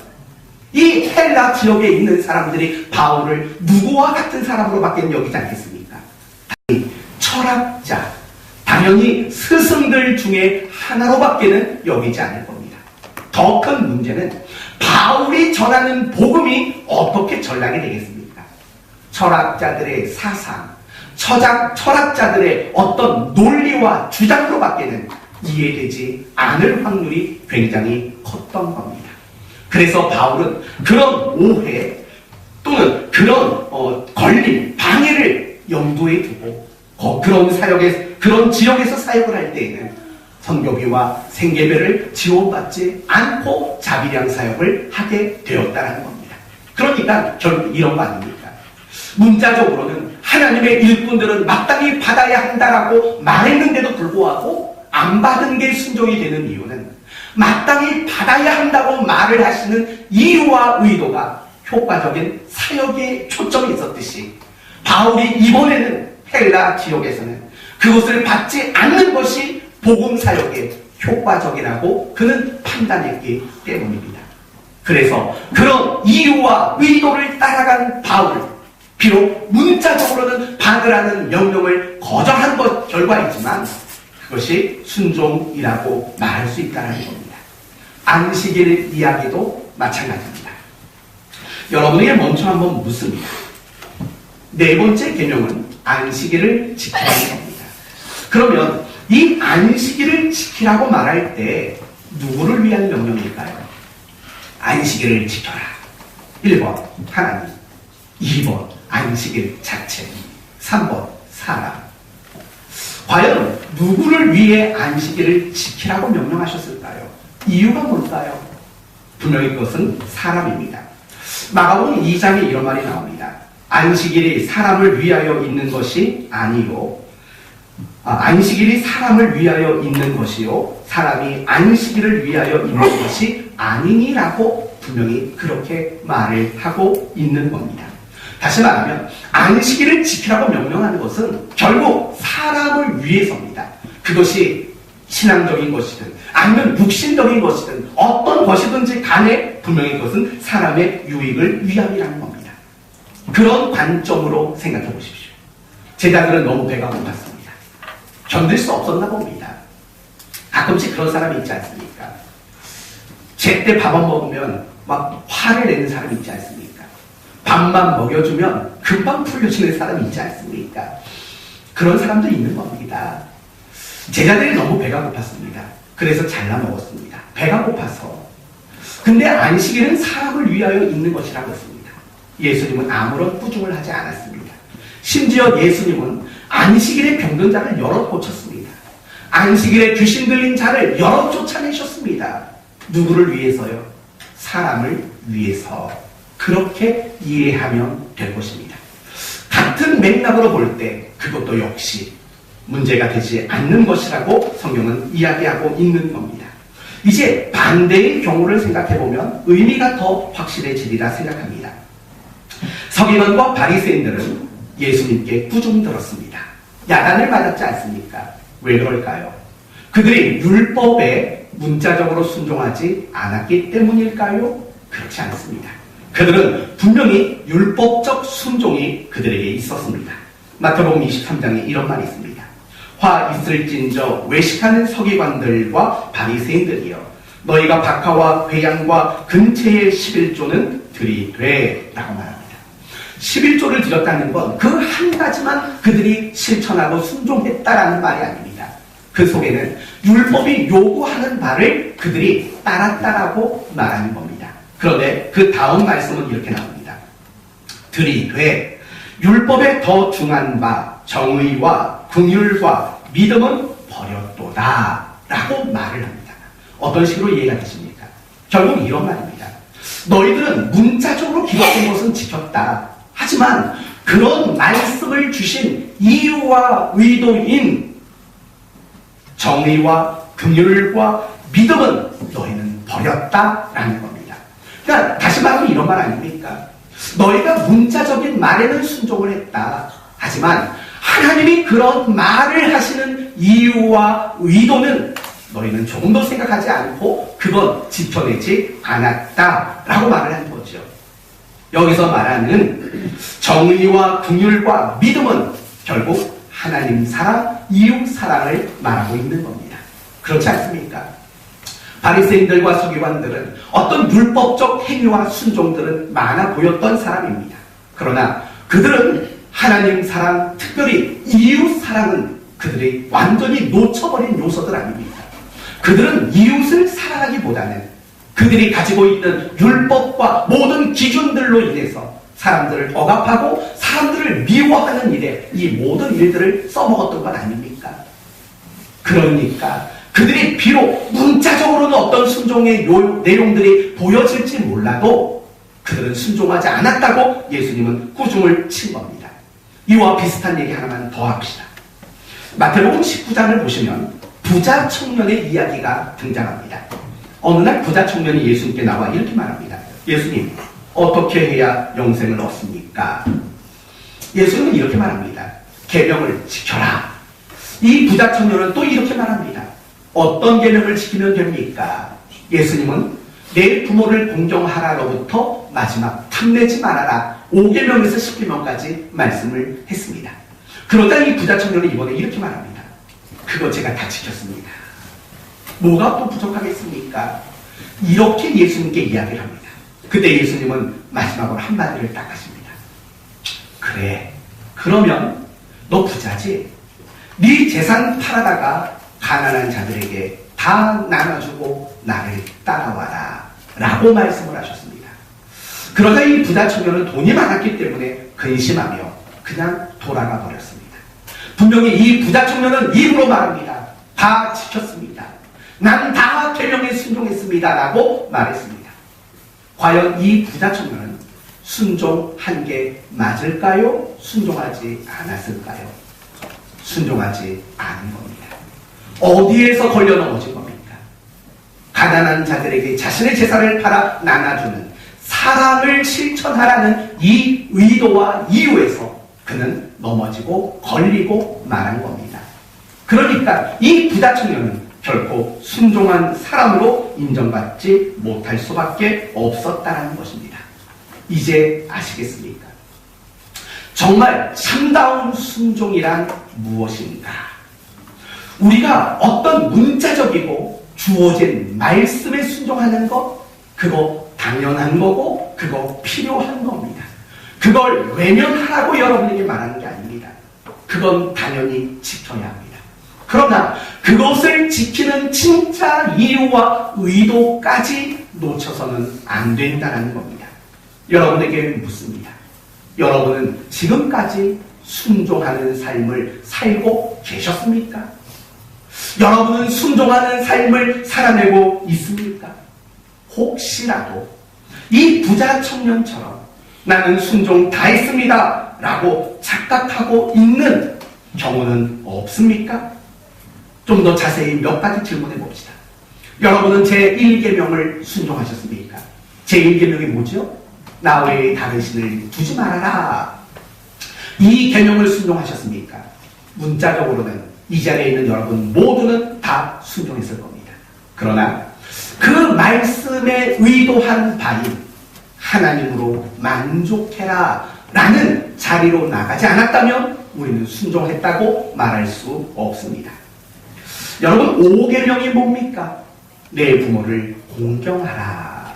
이 헬라 지역에 있는 사람들이 바울을 누구와 같은 사람으로밖에 여기지 않겠습니까? 당연히 철학자, 당연히 스승들 중에 하나로밖에는 여기지 않을 겁니다. 더 큰 문제는 바울이 전하는 복음이 어떻게 전락이 되겠습니까? 철학자들의 사상, 철학자들의 어떤 논리와 주장으로밖에는 이해되지 않을 확률이 굉장히 컸던 겁니다. 그래서 바울은 그런 오해 또는 그런 걸림, 방해를 염두에 두고 그런 지역에서 사역을 할 때에는 선교비와 생계비를 지원받지 않고 자비량 사역을 하게 되었다는 겁니다. 그러니까 결국 이런 거 아닙니까? 문자적으로는 하나님의 일꾼들은 마땅히 받아야 한다라고 말했는데도 불구하고 안 받은 게 순종이 되는 이유는 마땅히 받아야 한다고 말을 하시는 이유와 의도가 효과적인 사역에 초점이 있었듯이 바울이 이번에는 헬라 지역에서는 그것을 받지 않는 것이 복음 사역에 효과적이라고 그는 판단했기 때문입니다. 그래서 그런 이유와 의도를 따라간 바울, 비록 문자적으로는 받으라는 명령을 거절한 것 결과이지만 그것이 순종이라고 말할 수 있다는 겁니다. 안식일 이야기도 마찬가지입니다. 여러분에게 먼저 한번 묻습니다. 네 번째 계명은 안식일을 지키라는 겁니다. 그러면 이 안식일을 지키라고 말할 때 누구를 위한 명령일까요? 안식일을 지켜라. 1번 하나님, 2번 안식일 자체, 3번 사람. 과연 누구를 위해 안식일을 지키라고 명령하셨을까요? 이유가 뭘까요? 분명히 그것은 사람입니다. 마가복음 2장에 이런 말이 나옵니다. 안식일이 사람을 위하여 있는 것이 아니요, 안식일이 사람을 위하여 있는 것이요, 사람이 안식일을 위하여 있는 것이 아니니라고 분명히 그렇게 말을 하고 있는 겁니다. 다시 말하면 안식일을 지키라고 명령하는 것은 결국 사람을 위해서입니다. 그것이 신앙적인 것이든 아니면 육신적인 것이든 어떤 것이든지 간에 분명히 그것은 사람의 유익을 위함이라는 겁니다. 그런 관점으로 생각해 보십시오. 제자들은 너무 배가 고팠습니다. 견딜 수 없었나 봅니다. 가끔씩 그런 사람이 있지 않습니까? 제때 밥 안 먹으면 막 화를 내는 사람이 있지 않습니까? 밥만 먹여주면 금방 풀려지는 사람이 있지 않습니까? 그런 사람도 있는 겁니다. 제자들이 너무 배가 고팠습니다. 그래서 잘라 먹었습니다. 배가 고파서. 근데 안식일은 사람을 위하여 있는 것이라고 했습니다. 예수님은 아무런 꾸중을 하지 않았습니다. 심지어 예수님은 안식일에 병든 자를 여럿 고쳤습니다. 안식일에 귀신 들린 자를 여럿 쫓아내셨습니다. 누구를 위해서요? 사람을 위해서. 그렇게 이해하면 될 것입니다. 같은 맥락으로 볼 때 그것도 역시 문제가 되지 않는 것이라고 성경은 이야기하고 있는 겁니다. 이제 반대의 경우를 생각해보면 의미가 더 확실해지리라 생각합니다. 서기관과 바리새인들은 예수님께 꾸중 들었습니다. 야단을 맞았지 않습니까? 왜 그럴까요? 그들이 율법에 문자적으로 순종하지 않았기 때문일까요? 그렇지 않습니다. 그들은 분명히 율법적 순종이 그들에게 있었습니다. 마태복음 23장에 이런 말이 있습니다. 화 있을진저 외식하는 서기관들과 바리새인들이여 너희가 박하와 회양과 근체의 11조는 들이되 라고 말합니다. 11조를 드렸다는 건 그 한 가지만 그들이 실천하고 순종했다라는 말이 아닙니다. 그 속에는 율법이 요구하는 바를 그들이 따랐다라고 말하는 겁니다. 그런데 그 다음 말씀은 이렇게 나옵니다. 들이되 율법에 더 중한 바 정의와 긍휼과 믿음은 버렸도다 라고 말을 합니다. 어떤 식으로 이해가 되십니까? 결국 이런 말입니다. 너희들은 문자적으로 기록된 것은 지켰다. 하지만 그런 말씀을 주신 이유와 의도인 정의와 긍휼과 믿음은 너희는 버렸다라는 겁니다. 그러니까 다시 말하면 이런 말 아닙니까? 너희가 문자적인 말에는 순종을 했다. 하지만 하나님이 그런 말을 하시는 이유와 의도는 너희는 조금도 생각하지 않고 그건 지켜내지 않았다라고 말을 하는 거죠. 여기서 말하는 정의와 긍휼과 믿음은 결국 하나님 사랑, 이웃 사랑을 말하고 있는 겁니다. 그렇지 않습니까? 바리새인들과 서기관들은 어떤 율법적 행위와 순종들은 많아 보였던 사람입니다. 그러나 그들은 하나님 사랑, 특별히 이웃 사랑은 그들이 완전히 놓쳐버린 요소들 아닙니까? 그들은 이웃을 사랑하기보다는 그들이 가지고 있는 율법과 모든 기준들로 인해서 사람들을 억압하고 사람들을 미워하는 일에 이 모든 일들을 써먹었던 것 아닙니까? 그러니까 그들이 비록 문자적으로는 어떤 순종의 내용들이 보여질지 몰라도 그들은 순종하지 않았다고 예수님은 꾸중을 친 겁니다. 이와 비슷한 얘기 하나만 더 합시다. 마태복음 19장을 보시면 부자 청년의 이야기가 등장합니다. 어느 날 부자 청년이 예수님께 나와 이렇게 말합니다. 예수님, 어떻게 해야 영생을 얻습니까? 예수님은 이렇게 말합니다. 계명을 지켜라. 이 부자 청년은 또 이렇게 말합니다. 어떤 계명을 지키면 됩니까? 예수님은 내 부모를 공경하라로부터 마지막 탐내지 말아라. 5계명에서 10계명까지 말씀을 했습니다. 그러다 이 부자 청년은 이번에 이렇게 말합니다. 그거 제가 다 지켰습니다. 뭐가 또 부족하겠습니까? 이렇게 예수님께 이야기를 합니다. 그때 예수님은 마지막으로 한마디를 딱 하십니다. 그래, 그러면 너 부자지? 네 재산 팔아다가 가난한 자들에게 다 나눠주고 나를 따라와라 라고 말씀을 하셨습니다. 그러다 이 부자 청년은 돈이 많았기 때문에 근심하며 그냥 돌아가 버렸습니다. 분명히 이 부자 청년은 입으로 말합니다. 다 지켰습니다. 난 다 계명에 순종했습니다 라고 말했습니다. 과연 이 부자 청년은 순종한 게 맞을까요? 순종하지 않았을까요? 순종하지 않은 겁니다. 어디에서 걸려 넘어진 겁니까? 가난한 자들에게 자신의 재산을 팔아 나눠주는 사랑을 실천하라는 이 의도와 이유에서 그는 넘어지고 걸리고 말한 겁니다. 그러니까 이 부자 청년은 결코 순종한 사람으로 인정받지 못할 수밖에 없었다는 것입니다. 이제 아시겠습니까? 정말 참다운 순종이란 무엇인가? 우리가 어떤 문자적이고 주어진 말씀에 순종하는 것, 그거 당연한 거고 그거 필요한 겁니다. 그걸 외면하라고 여러분에게 말하는 게 아닙니다. 그건 당연히 지켜야 합니다. 그러나 그것을 지키는 진짜 이유와 의도까지 놓쳐서는 안 된다는 겁니다. 여러분에게 묻습니다. 여러분은 지금까지 순종하는 삶을 살고 계셨습니까? 여러분은 순종하는 삶을 살아내고 있습니까? 혹시라도 이 부자 청년처럼 나는 순종 다 했습니다 라고 착각하고 있는 경우는 없습니까? 좀 더 자세히 몇 가지 질문해 봅시다. 여러분은 제1계명을 순종하셨습니까? 제1계명이 뭐죠? 나 외에 다른 신을 두지 말아라. 이 계명을 순종하셨습니까? 문자적으로는 이 자리에 있는 여러분 모두는 다 순종했을 겁니다. 그러나 그 말씀에 의도한 바인 하나님으로 만족해라 라는 자리로 나가지 않았다면 우리는 순종했다고 말할 수 없습니다. 여러분 5계명이 뭡니까? 내 부모를 공경하라.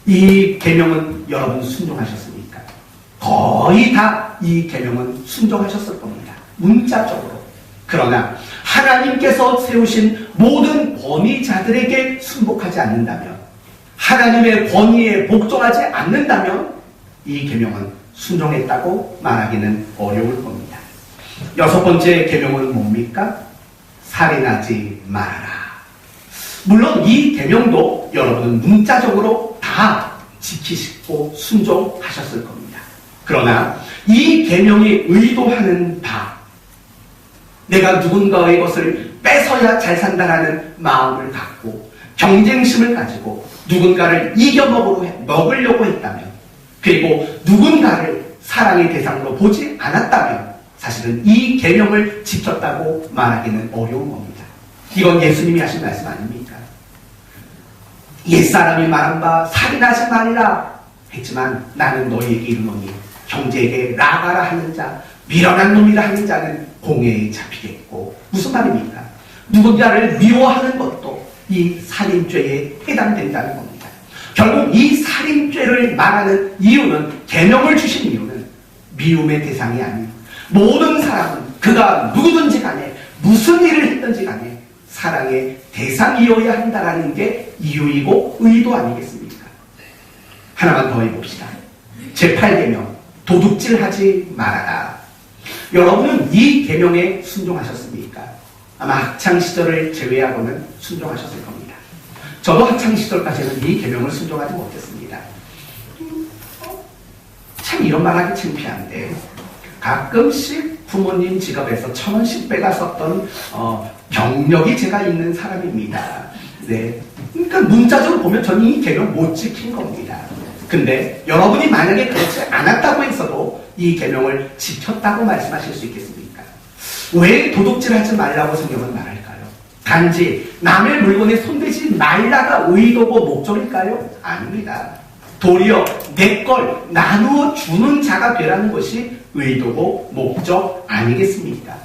이 계명은 여러분 순종하셨습니까? 거의 다 이 계명은 순종하셨을 겁니다. 문자적으로. 그러나 하나님께서 세우신 모든 권위자들에게 순복하지 않는다면, 하나님의 권위에 복종하지 않는다면 이 계명은 순종했다고 말하기는 어려울 겁니다. 6번째 계명은 뭡니까? 살인하지 말아라. 물론 이 계명도 여러분은 문자적으로 다 지키시고 순종하셨을 겁니다. 그러나 이 계명이 의도하는 바, 내가 누군가의 것을 뺏어야 잘 산다라는 마음을 갖고 경쟁심을 가지고 누군가를 먹으려고 했다면, 그리고 누군가를 사랑의 대상으로 보지 않았다면 사실은 이 계명을 지켰다고 말하기는 어려운 겁니다. 이건 예수님이 하신 말씀 아닙니까? 옛사람이 말한 바 살인하지 말이라 했지만 나는 너희에게 이르노니 형제에게 라가라 하는 자, 미련한 놈이라 하는 자는 공회에 잡히겠고. 무슨 말입니까? 누군가를 미워하는 것도 이 살인죄에 해당된다는 겁니다. 결국 이 살인죄를 말하는 이유는, 계명을 주신 이유는 미움의 대상이 아닌 모든 사람은 그가 누구든지 간에 무슨 일을 했든지 간에 사랑의 대상이어야 한다는 게 이유이고 의도 아니겠습니까? 하나만 더 해봅시다. 제8계명 도둑질하지 말아라. 여러분은 이 계명에 순종하셨습니까? 아마 학창시절을 제외하고는 순종하셨을 겁니다. 저도 학창시절까지는 이 계명을 순종하지 못했습니다. 참 이런 말하기 창피한데 가끔씩 부모님 지갑에서 1,000원씩 빼갔었던 경력이 제가 있는 사람입니다. 네. 그러니까 문자적으로 보면 저는 이 계명 못 지킨 겁니다. 근데 여러분이 만약에 그렇지 않았다고 했어도 이 계명을 지켰다고 말씀하실 수 있겠습니까? 왜 도둑질하지 말라고 성경은 말할까요? 단지 남의 물건에 손대지 말라가 의도고 목적일까요? 아닙니다. 도리어 내 걸 나누어 주는 자가 되라는 것이 의도고 목적 아니겠습니까?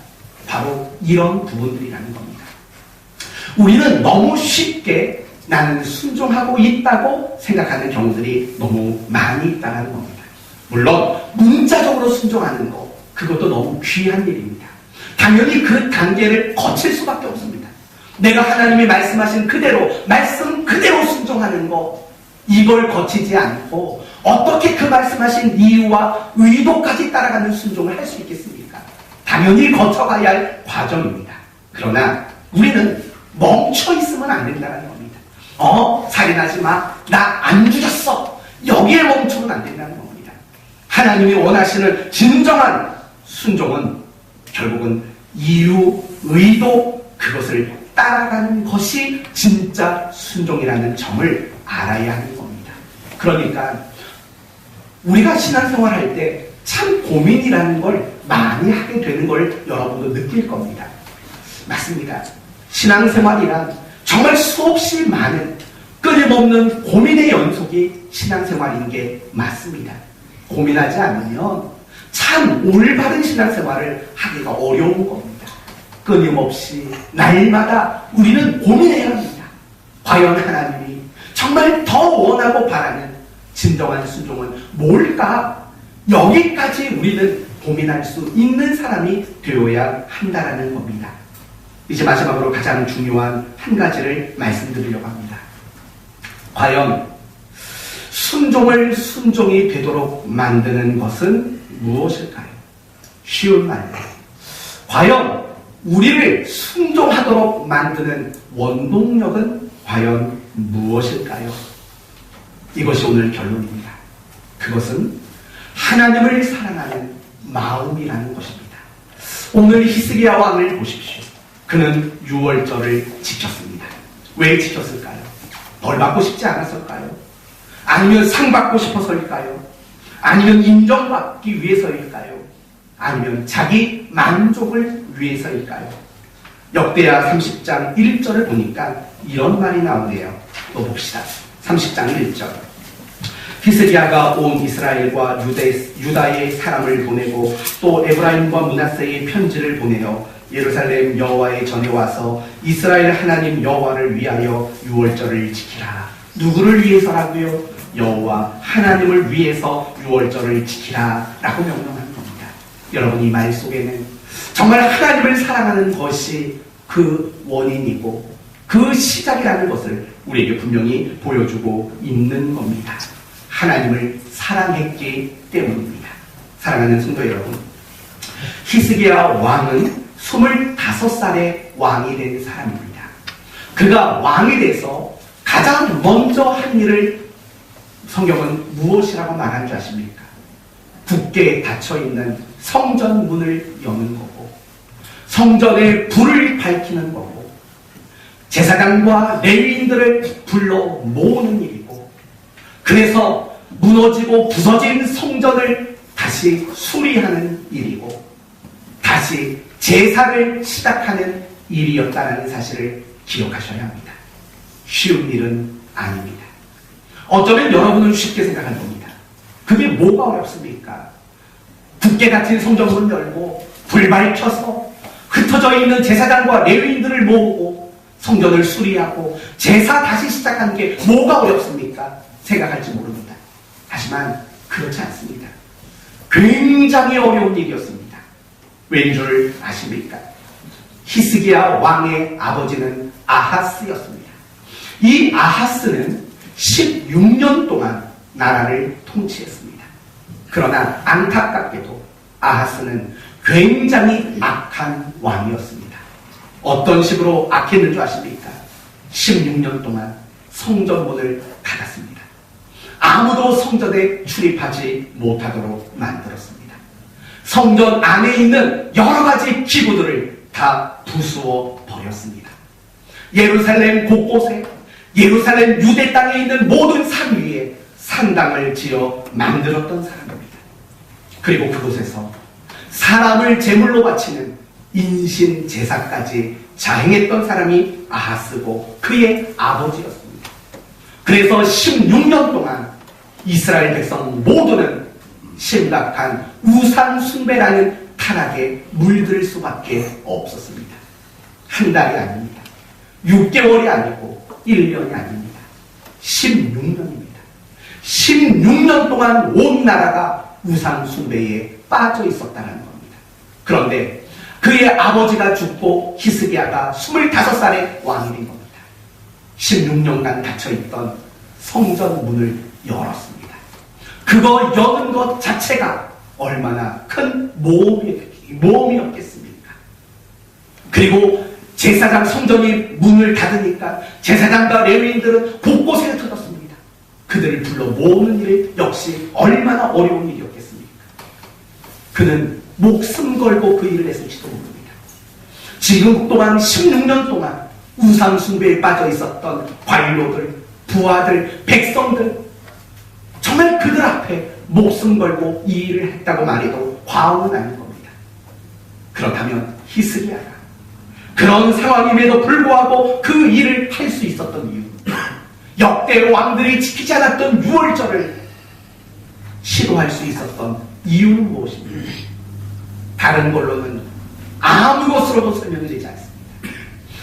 바로 이런 부분들이라는 겁니다. 우리는 너무 쉽게 나는 순종하고 있다고 생각하는 경우들이 너무 많이 있다는 겁니다. 물론 문자적으로 순종하는 거, 그것도 너무 귀한 일입니다. 당연히 그 단계를 거칠 수밖에 없습니다. 내가 하나님이 말씀하신 그대로, 말씀 그대로 순종하는 거, 이걸 거치지 않고 어떻게 그 말씀하신 이유와 의도까지 따라가는 순종을 할 수 있겠습니까? 당연히 거쳐가야 할 과정입니다. 그러나 우리는 멈춰 있으면 안 된다는 겁니다. 살인하지 마. 나 안 죽였어. 여기에 멈추면 안 된다는 겁니다. 하나님이 원하시는 진정한 순종은 결국은 이유, 의도, 그것을 따라가는 것이 진짜 순종이라는 점을 알아야 하는 겁니다. 그러니까 우리가 신앙생활할 때 참 고민이라는 걸 많이 하게 되는 걸 여러분도 느낄 겁니다. 맞습니다. 신앙생활이란 정말 수없이 많은 끊임없는 고민의 연속이 신앙생활인 게 맞습니다. 고민하지 않으면 참 올바른 신앙생활을 하기가 어려운 겁니다. 끊임없이 날마다 우리는 고민해야 합니다. 과연 하나님이 정말 더 원하고 바라는 진정한 순종은 뭘까? 여기까지 우리는 고민할 수 있는 사람이 되어야 한다라는 겁니다. 이제 마지막으로 가장 중요한 한 가지를 말씀드리려고 합니다. 과연 순종을 순종이 되도록 만드는 것은 무엇일까요? 쉬운 말로 과연 우리를 순종하도록 만드는 원동력은 과연 무엇일까요? 이것이 오늘 결론입니다. 그것은 하나님을 사랑하는 마음이라는 것입니다. 오늘 히스기야 왕을 보십시오. 그는 유월절을 지켰습니다. 왜 지켰을까요? 벌 받고 싶지 않았을까요? 아니면 상 받고 싶어서일까요? 아니면 인정받기 위해서일까요? 아니면 자기 만족을 위해서일까요? 역대하 30장 1절을 보니까 이런 말이 나오네요. 또 봅시다. 30장 1절. 히스기야가 온 이스라엘과 유다의 사람을 보내고 또 에브라임과 므낫세의 편지를 보내어 예루살렘 여호와의 전에 와서 이스라엘 하나님 여호와를 위하여 유월절을 지키라. 누구를 위해서라고요? 여호와 하나님을 위해서 유월절을 지키라 라고 명령하는 겁니다. 여러분, 이 말 속에는 정말 하나님을 사랑하는 것이 그 원인이고 그 시작이라는 것을 우리에게 분명히 보여주고 있는 겁니다. 하나님을 사랑했기 때문입니다. 사랑하는 성도 여러분, 히스기야 왕은 25살의 왕이 된 사람입니다. 그가 왕이 돼서 가장 먼저 한 일을 성경은 무엇이라고 말하는 줄 아십니까? 굳게 닫혀있는 성전 문을 여는 거고, 성전에 불을 밝히는 거고, 제사장과 레위인들을 불러 모으는 일이고, 그래서 무너지고 부서진 성전을 다시 수리하는 일이고, 다시 제사를 시작하는 일이었다는 사실을 기억하셔야 합니다. 쉬운 일은 아닙니다. 어쩌면 여러분은 쉽게 생각할 겁니다. 그게 뭐가 어렵습니까? 굳게 닫힌 성전문 열고 불 밝혀서 흩어져 있는 제사장과 레위인들을 모으고 성전을 수리하고 제사 다시 시작하는 게 뭐가 어렵습니까? 생각할지 모릅니다. 하지만 그렇지 않습니다. 굉장히 어려운 일이었습니다. 왠 줄 아십니까? 히스기야 왕의 아버지는 아하스였습니다. 이 아하스는 16년 동안 나라를 통치했습니다. 그러나 안타깝게도 아하스는 굉장히 악한 왕이었습니다. 어떤 식으로 악했는 줄 아십니까? 16년 동안 성전문을 닫았습니다. 아무도 성전에 출입하지 못하도록 만들었습니다. 성전 안에 있는 여러 가지 기구들을 다 부수어 버렸습니다. 예루살렘 곳곳에, 예루살렘 유대 땅에 있는 모든 산 위에 산당을 지어 만들었던 사람입니다. 그리고 그곳에서 사람을 제물로 바치는 인신 제사까지 자행했던 사람이 아하스고 그의 아버지였습니다. 그래서 16년 동안 이스라엘 백성 모두는 심각한 우상 숭배라는 타락에 물들 수밖에 없었습니다. 한 달이 아닙니다. 6개월이 아니고 1년이 아닙니다. 16년입니다. 16년 동안 온 나라가 우상 숭배에 빠져 있었다는 겁니다. 그런데 그의 아버지가 죽고 히스기야가 25살의 왕이 된 겁니다. 16년간 닫혀있던 성전 문을 열었습니다. 그거 여는 것 자체가 얼마나 큰 모험이었겠습니까? 그리고 제사장 성전이 문을 닫으니까 제사장과 레위인들은 곳곳에 흩어졌습니다. 그들을 불러 모으는 일이 역시 얼마나 어려운 일이었겠습니까? 그는 목숨 걸고 그 일을 했을지도 모릅니다. 지금 또한 16년 동안 우상 숭배에 빠져 있었던 관료들, 부하들, 백성들, 정말 그들 앞에 목숨 걸고 이 일을 했다고 말해도 과언은 아닌 겁니다. 그렇다면 히스기야가 그런 상황임에도 불구하고 그 일을 할 수 있었던 이유, 역대 왕들이 지키지 않았던 유월절을 시도할 수 있었던 이유는 무엇입니까? 다른 걸로는 아무 것으로도 설명이 되지 않습니다.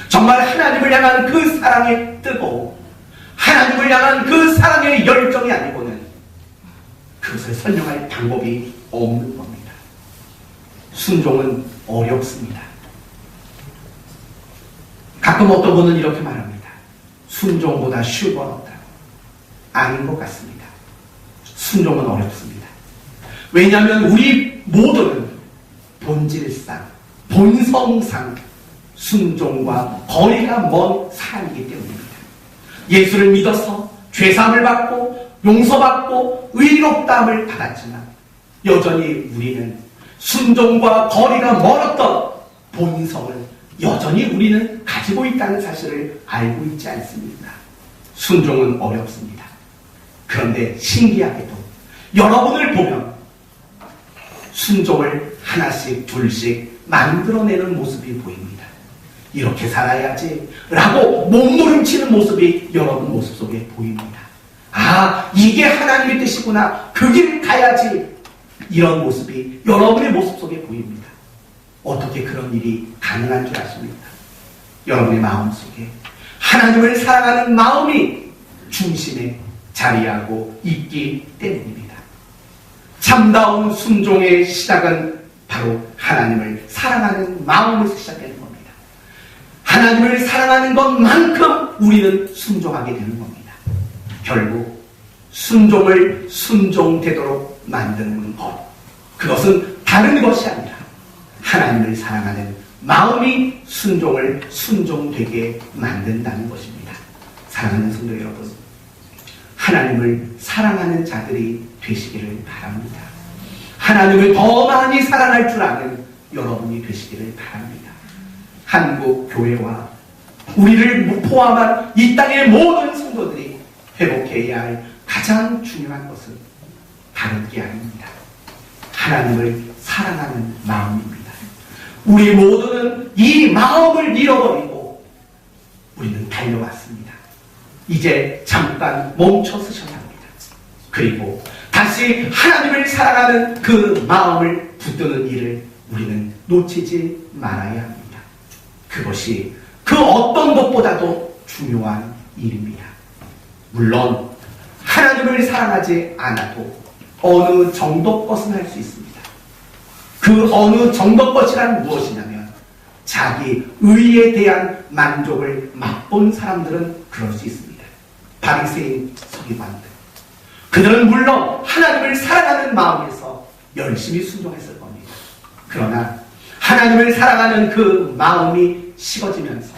정말 하나님을 향한 그 사랑의 뜨거움, 하나님을 향한 그 사랑의 열정이 아니고는 그것을 설명할 방법이 없는 겁니다. 순종은 어렵습니다. 가끔 어떤 분은 이렇게 말합니다. 순종보다 쉬운 건 없다. 아닌 것 같습니다. 순종은 어렵습니다. 왜냐하면 우리 모두는 본질상, 본성상 순종과 거리가 먼 사람이기 때문입니다. 예수를 믿어서 죄사함을 받고 용서받고 의롭다함을 받았지만 여전히 우리는 순종과 거리가 멀었던 본성을 여전히 우리는 가지고 있다는 사실을 알고 있지 않습니다. 순종은 어렵습니다. 그런데 신기하게도 여러분을 보면 순종을 하나씩 둘씩 만들어내는 모습이 보입니다. 이렇게 살아야지 라고 몸부림치는 모습이 여러분 모습 속에 보입니다. 아, 이게 하나님의 뜻이구나, 그 길 가야지, 이런 모습이 여러분의 모습 속에 보입니다. 어떻게 그런 일이 가능한 줄 아십니까? 여러분의 마음속에 하나님을 사랑하는 마음이 중심에 자리하고 있기 때문입니다. 참다운 순종의 시작은 바로 하나님을 사랑하는 마음에서 시작되는 겁니다. 하나님을 사랑하는 것만큼 우리는 순종하게 되는 겁니다. 결국 순종을 순종되도록 만드는 것, 그것은 다른 것이 아니라 하나님을 사랑하는 마음이 순종을 순종되게 만든다는 것입니다. 사랑하는 성도 여러분, 하나님을 사랑하는 자들이 되시기를 바랍니다. 하나님을 더 많이 사랑할 줄 아는 여러분이 되시기를 바랍니다. 한국 교회와 우리를 포함한 이 땅의 모든 성도들이 회복해야 할 가장 중요한 것은 다른 게 아닙니다. 하나님을 사랑하는 마음입니다. 우리 모두는 이 마음을 잃어버리고 우리는 달려왔습니다. 이제 잠깐 멈춰 서셔야 합니다. 그리고 다시 하나님을 사랑하는 그 마음을 붙드는 일을 우리는 놓치지 말아야 합니다. 그것이 그 어떤 것보다도 중요한 일입니다. 물론 하나님을 사랑하지 않아도 어느 정도 것은 할 수 있습니다. 그 어느 정도 것이란 무엇이냐면 자기 의에 대한 만족을 맛본 사람들은 그럴 수 있습니다. 바리새인, 서기관들, 그들은 물론 하나님을 사랑하는 마음에서 열심히 순종했을 겁니다. 그러나 하나님을 사랑하는 그 마음이 식어지면서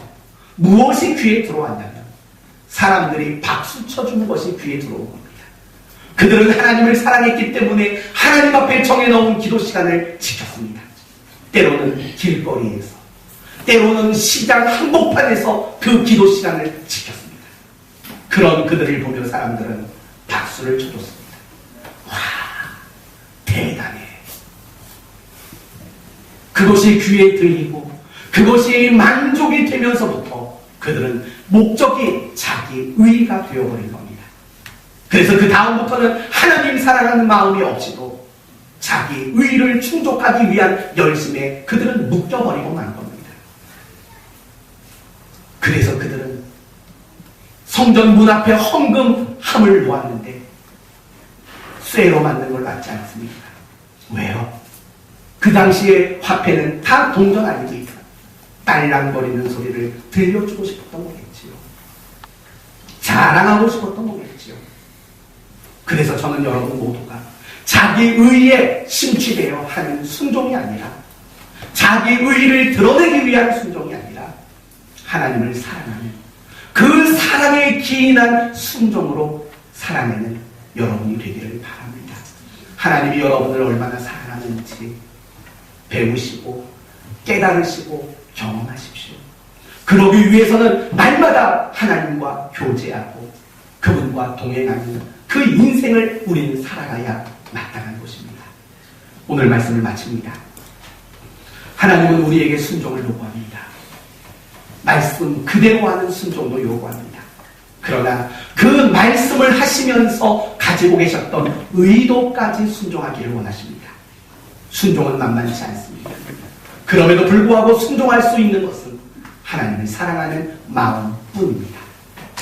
무엇이 귀에 들어왔냐면 사람들이 박수 쳐주는 것이 귀에 들어온 겁니다. 그들은 하나님을 사랑했기 때문에 하나님 앞에 정해놓은 기도 시간을 지켰습니다. 때로는 길거리에서, 때로는 시장 한복판에서 그 기도 시간을 지켰습니다. 그런 그들을 보며 사람들은 박수를 쳐줬습니다. 와, 대단해. 그것이 귀에 들리고 그것이 만족이 되면서부터 그들은 목적이 자기 의가 되어버린 겁니다. 그래서 그 다음부터는 하나님 사랑하는 마음이 없이도 자기 의를 충족하기 위한 열심에 그들은 묶여버리고 만 겁니다. 그래서 그들은 성전 문 앞에 헌금함을 놓았는데 쇠로 만든 걸 받지 않습니까? 왜요? 그 당시에 화폐는 다 동전 아닙니까? 딸랑거리는 소리를 들려주고 싶었던 거겠지요. 자랑하고 싶었던 거겠지요. 그래서 저는 여러분 모두가 자기 의에 심취되어 하는 순종이 아니라 자기 의를 드러내기 위한 순종이 아니라 하나님을 사랑하는 그 사랑에 기인한 순종으로 살아내는 여러분이 되기를 바랍니다. 하나님이 여러분을 얼마나 사랑하는지 배우시고 깨달으시고 경험하십시오. 그러기 위해서는 날마다 하나님과 교제하고 그분과 동행하는 그 인생을 우리는 살아가야 마땅한 것입니다. 오늘 말씀을 마칩니다. 하나님은 우리에게 순종을 요구합니다. 말씀 그대로 하는 순종도 요구합니다. 그러나 그 말씀을 하시면서 가지고 계셨던 의도까지 순종하기를 원하십니다. 순종은 만만치 않습니다. 그럼에도 불구하고 순종할 수 있는 것은 하나님을 사랑하는 마음뿐입니다.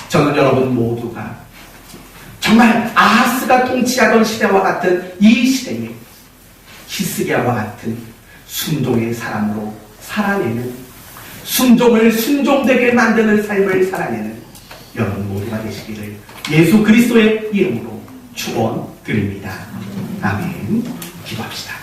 저는 여러분 모두가 정말 아하스가 통치하던 시대와 같은 이 시대에 히스기야와 같은 순종의 사람으로 살아내는, 순종을 순종되게 만드는 삶을 살아내는 여러분 모두가 되시기를 예수 그리스도의 이름으로 축원드립니다. 아멘. 기도합시다.